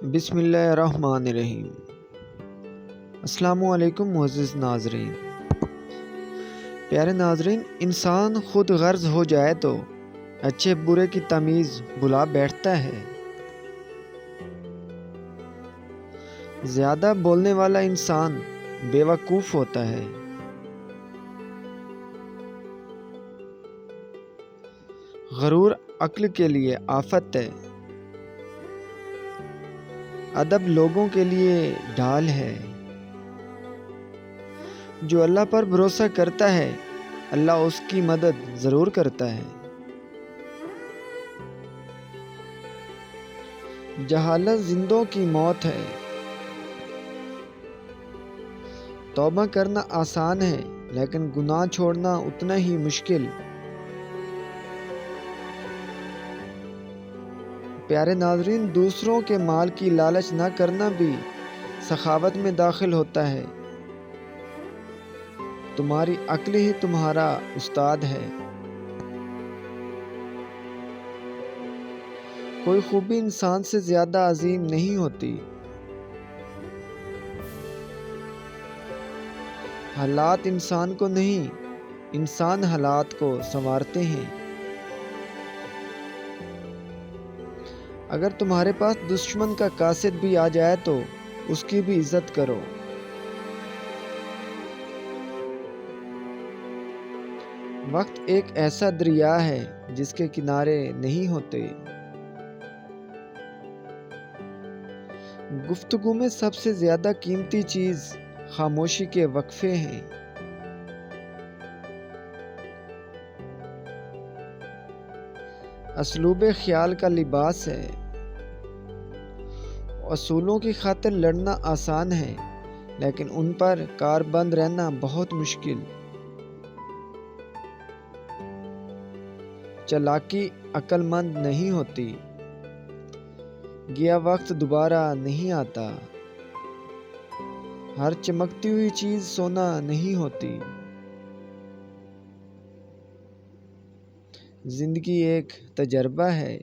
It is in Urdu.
بسم اللہ الرحمن الرحیم۔ السلام علیکم معزز ناظرین۔ پیارے ناظرین، انسان خود غرض ہو جائے تو اچھے برے کی تمیز بھلا بیٹھتا ہے۔ زیادہ بولنے والا انسان بے وقوف ہوتا ہے۔ غرور عقل کے لیے آفت ہے۔ ادب لوگوں کے لیے ڈھال ہے۔ جو اللہ پر بھروسہ کرتا ہے، اللہ اس کی مدد ضرور کرتا ہے۔ جہالت زندوں کی موت ہے۔ توبہ کرنا آسان ہے، لیکن گناہ چھوڑنا اتنا ہی مشکل۔ پیارے ناظرین، دوسروں کے مال کی لالچ نہ کرنا بھی سخاوت میں داخل ہوتا ہے۔ تمہاری عقل ہی تمہارا استاد ہے۔ کوئی خوبی انسان سے زیادہ عظیم نہیں ہوتی۔ حالات انسان کو نہیں، انسان حالات کو سنوارتے ہیں۔ اگر تمہارے پاس دشمن کا قاصد بھی آ جائے تو اس کی بھی عزت کرو۔ وقت ایک ایسا دریا ہے جس کے کنارے نہیں ہوتے۔ گفتگو میں سب سے زیادہ قیمتی چیز خاموشی کے وقفے ہیں۔ اسلوب خیال کا لباس ہے۔ اصولوں کی خاطر لڑنا آسان ہے، لیکن ان پر کاربند رہنا بہت مشکل۔ چالاکی عقل مند نہیں ہوتی۔ گیا وقت دوبارہ نہیں آتا۔ ہر چمکتی ہوئی چیز سونا نہیں ہوتی۔ زندگی ایک تجربہ ہے۔